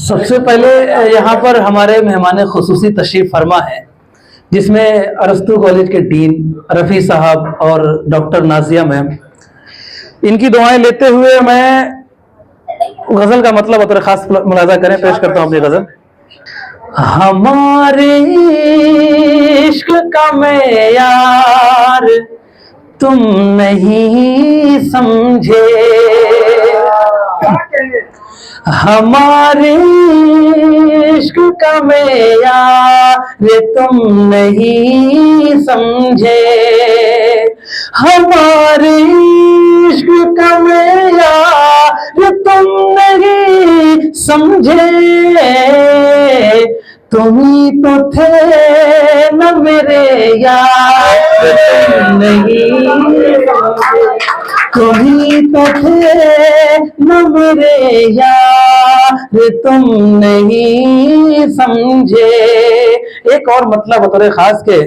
सबसे पहले यहाँ पर हमारे मेहमान खुसूसी तशरीफ फरमा है, जिसमें अरस्तु कॉलेज के डीन रफ़ी साहब और डॉक्टर नाजिया मैम, इनकी दुआएं लेते हुए मैं गज़ल का मतलब बतौर ख़ास मुलाज़ा करें पेश करता हूँ अपनी गज़ल। हमारे इश्क का मेयार तुम नहीं समझे, हमारे इश्क का मेयार तुम नहीं समझे, हमारे इश्क का मेयार तुम नहीं समझे, तुम ही तो थे न मेरे यार तुम नहीं समझे, तुम ही तो थे न मेरे यार तुम नहीं समझे। एक और मतलब बतौर खास के,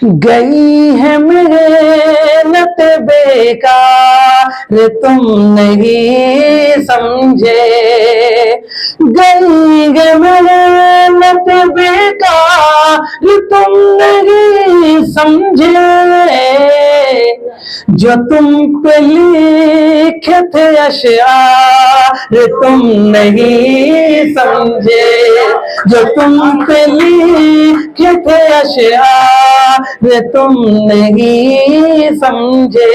गई है मेहनत बेकार तुम नहीं समझे, गई है मेहनत बेकार तुम नहीं समझे, जो तुम पे लिखे थे अशआर तुम नहीं समझे, जो तुम पे लिखे थे अशआर तुम नहीं समझे।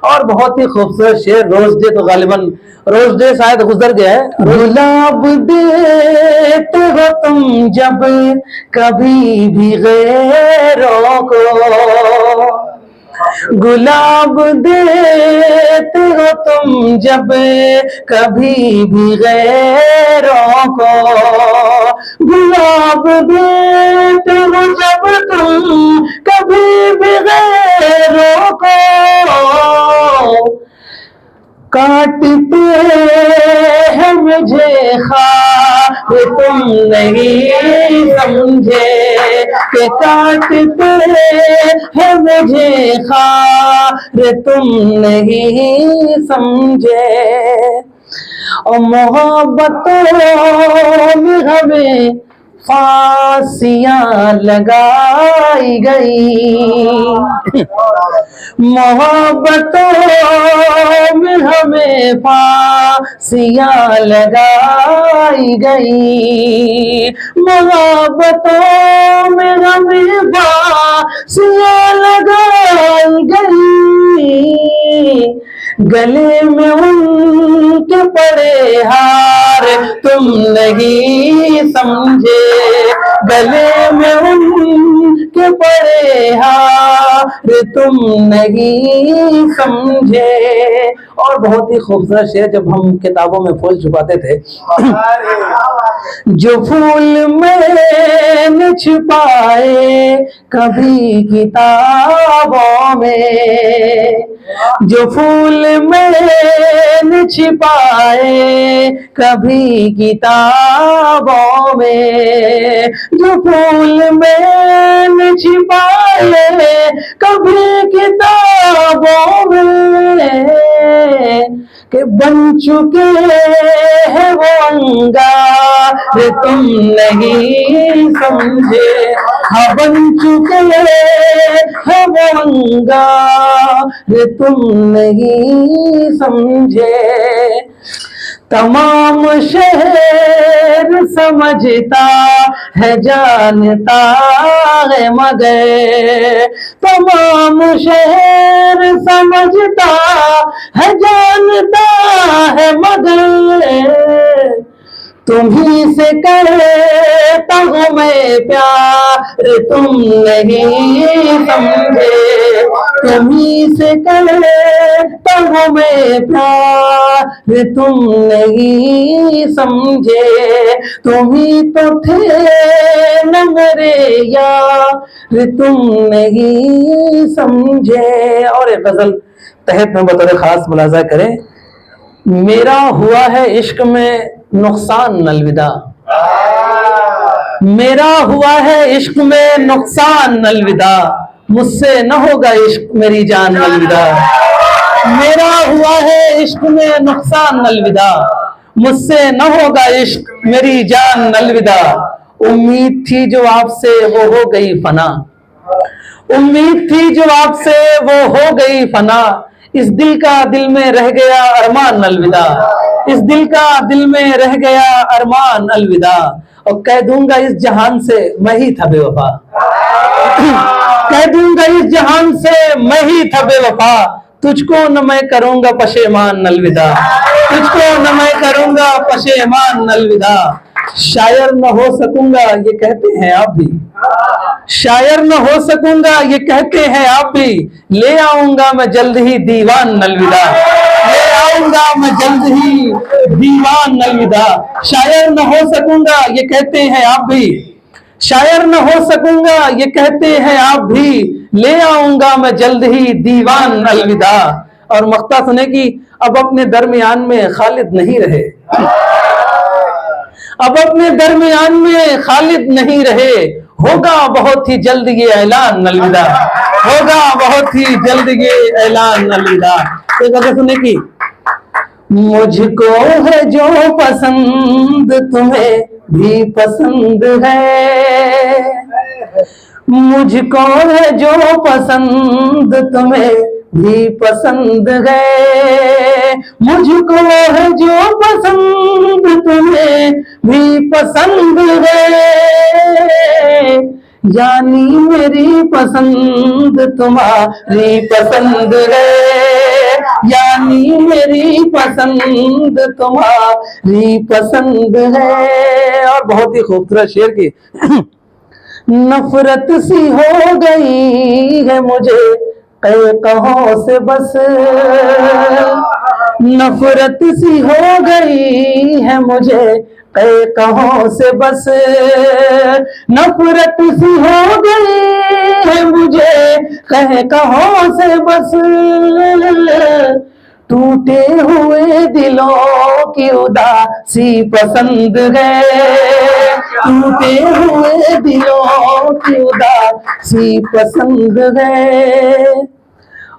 और बहुत ही खूबसूरत शेर, रोज डे तो गालिबन रोज डे शायद गुजर गया है। गुलाब देते हो तुम जब कभी भी गैरों को, गुलाब देते हो तुम जब कभी भी गैरों को, गुलाब देते हो जब तुम कभी भी गैरों को, काटते हैं मुझे ख्वाब तुम नहीं समझे, के काटते हैं मुझे ख्वाब तुम नहीं समझे। और मोहब्बतों में हमें फांसियां लगाई गई, मोहब्बतों में हमें फांसियां लगाई गई, मोहब्बतों में हमें फांसियां लगाई गई, गले में उनके पड़े हार तुम नहीं समझे, गले में उनके पड़े हार तुम नहीं समझे। और बहुत ही खूबसूरत शेर, जब हम किताबों में फूल छुपाते थे, जो फूल मैंने छुपाए कभी किताबों में, जो फूल मैंने छिपाए कभी किताबों में, जो फूल मैंने छिपाए कभी किताबों में, के बन चुके हैं वो अंगार तुम नहीं समझे, हाँ बन चुके हैं वो अंगार तुम नहीं समझे। तमाम शहर समझता है जानता है मगर, तमाम शहर समझता है जानता है मगर, तुम्ही से करता हूँ मैं प्यार तुम नहीं समझे, तुम्ही से करता हूँ मैं प्यार तुम नहीं समझे, तुम्ही तो थे न मेरे यार तुम नहीं समझे। और एक गजल तहत में बतौर खास मुलाजा करें, मेरा हुआ है इश्क में नुकसान अलविदा, मेरा हुआ है इश्क में नुकसान अलविदा, मुझसे न होगा इश्क मेरी जान अलविदा, मेरा हुआ है इश्क में नुकसान अलविदा, मुझसे न होगा इश्क मेरी जान अलविदा, उम्मीद थी जो आपसे वो हो गई फना, उम्मीद थी जो आपसे वो हो गई फना, इस दिल का दिल में रह गया अरमान अलविदा, इस दिल का दिल में रह गया अरमान अलविदा, और कह दूंगा इस जहान से मैं ही था बेवफा, कह दूंगा इस जहान से मैं ही था बेवफा, तुझको न मैं करूंगा पशेमान अलविदा, तुझको न मैं करूंगा पशेमान अलविदा, शायर न हो सकूंगा ये कहते हैं आप भी, शायर न हो सकूंगा ये कहते हैं आप भी, ले आऊंगा मैं जल्द ही दीवान अलविदा, ले आऊंगा मैं जल्द ही दीवान अलविदा, शायर न हो सकूंगा ये कहते हैं आप भी, शायर न हो सकूंगा ये कहते हैं आप भी, ले आऊंगा मैं जल्द ही दीवान अलविदा। और मख्ता सुने कि अब अपने दरमियान में खालिद नहीं रहे, अब अपने दरमियान में खालिद नहीं रहे, होगा बहुत ही जल्द ये ऐलान अलविदा, होगा बहुत ही जल्द ये ऐलान अलविदा। एक अगर सुने की, मुझको है जो पसंद तुम्हें भी पसंद है, मुझको है जो पसंद तुम्हें भी पसंद है, मुझको है जो पसंद तुम्हें भी पसंद है, यानी मेरी पसंद तुम्हारी पसंद है, यानी मेरी पसंद तुम्हारी पसंद है। और बहुत ही खूबसूरत शेर की, नफरत सी हो गई है मुझे कहों से बस, नफरत सी हो गई है मुझे कहों से बस, नफरत सी हो गई है मुझे कहों से बस, टूटे हुए दिलों की उदासी पसंद है, टूटे हुए दिलों की उदासी पसंद है,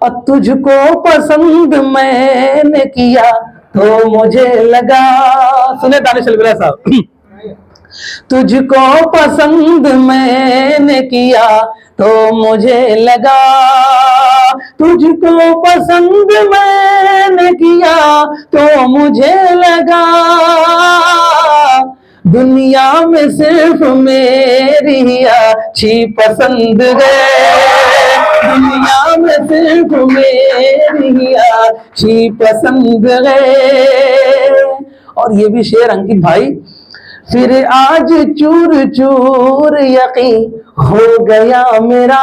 और तुझको पसंद मैंने किया तो मुझे लगा, सुने दानिश अलविदा साहब, तुझको पसंद मैंने किया तो मुझे लगा, तुझको पसंद मैंने किया तो मुझे लगा, दुनिया में सिर्फ मेरी ही अच्छी पसंद है, दुनिया में सिर्फ मेरी ही अच्छी पसंद है। और ये भी शेर अंकित भाई, फिर आज चूर चूर यकीन हो गया मेरा,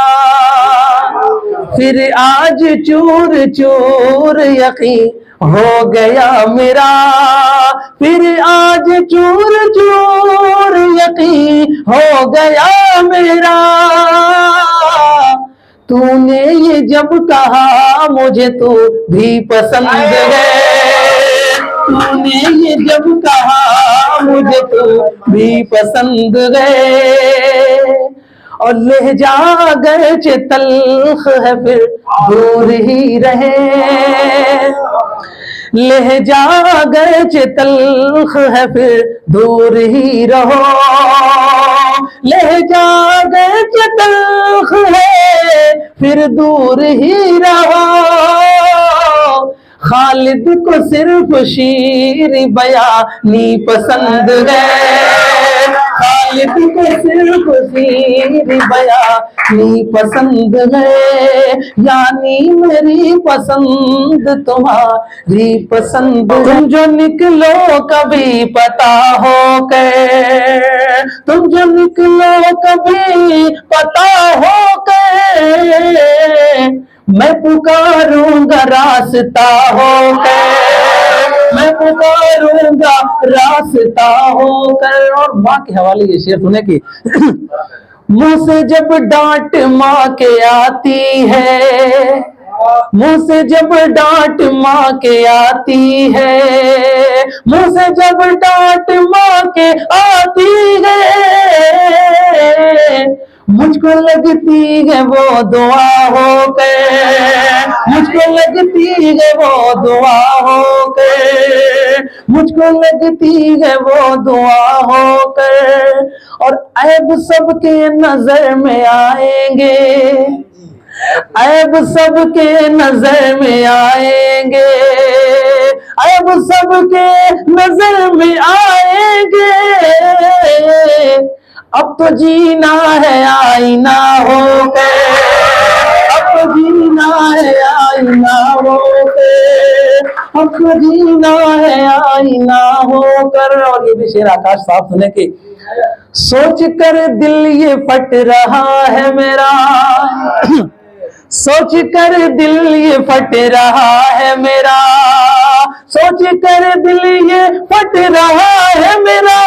फिर आज चूर चूर यकीन हो गया मेरा, फिर आज चूर चूर यकीन हो गया मेरा, तूने ये जब कहा मुझे तू भी पसंद है, तूने ये जब कहा मुझे तो भी पसंद है, और लहजा अगरचे तल्ख है फिर दूर ही रहे, लहजा अगरचे तल्ख है फिर दूर ही रहो, लहजा अगरचे तल्ख है फिर दूर ही रहो, खालिद को सिर्फ शीर बयानी पसंद है, खालिद को सिर्फ शीर बयानी पसंद है, यानी मेरी पसंद तुम्हारी पसंद। तुम जो निकलो कभी पता हो के, तुम जो निकलो कभी पता हो के, मैं पुकारूंगा रास्ता होकर, मैं पुकारूंगा रास्ता होकर। और माँ के हवाले ये शेर सुने की, मुंह से जब डांट माँ के आती है, मुंह से जब डांट माँ के आती है, मुंह से जब डांट माँ के आती है, मुझको लगती है वो दुआ हो के, मुझको लगती है वो दुआ हो के, मुझको लगती है वो दुआ हो के। और ऐब सबके नजर में आएंगे, ऐब सबके नजर में आएंगे, ऐब सबके नजर में आएंगे। अब तो जीना है आईना हो के, अब तो जीना है आईना हो के, अब तो जीना है आईना होकर। और ये भी शेर आकाश साहब सुने की, सोच कर दिल ये फट रहा है मेरा, सोच कर दिल ये फट रहा है मेरा, सोच कर दिल ये फट रहा है मेरा।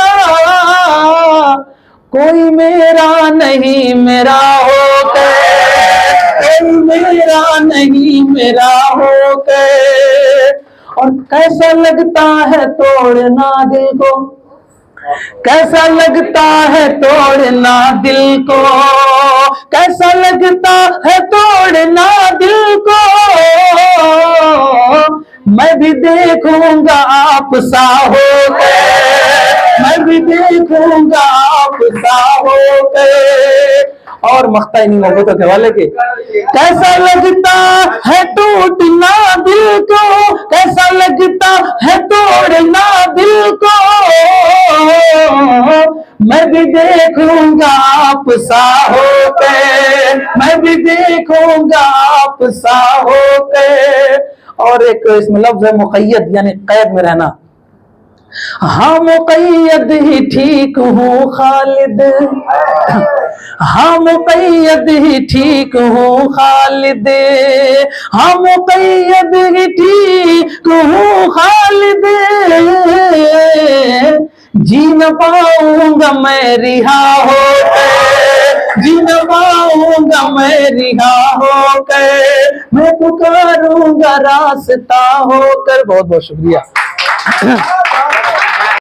कोई मेरा नहीं मेरा हो के, कोई मेरा नहीं मेरा हो के। और कैसा लगता है तोड़ना दिल को, कैसा लगता है तोड़ना दिल को, कैसा लगता है तोड़ना दिल को। मैं भी देखूंगा आप सा हो के, मैं भी देखूंगा आप सा हो के। और मख्ता नहीं मोहब्बतों के हवाले के, कैसा लगता है टूटना दिल को, कैसा लगता है तोड़ना दिल को। मैं भी देखूंगा आप सा हो के, मैं भी देखूंगा आप सा हो के। और एक इसमें लफ्ज है मुक़य्यद, यानी कैद में रहना। हाँ मुक़य्यद ही ठीक हूँ खालिद, हाँ मुक़य्यद ही ठीक हूँ खालिद, हाँ मुक़य्यद ही ठीक हूँ खालिद। जी न पाऊंगा मैं रिहा होकर, जी न पाऊंगा मैं रिहा होकर, मैं पुकारूंगा रास्ता होकर। बहुत बहुत शुक्रिया।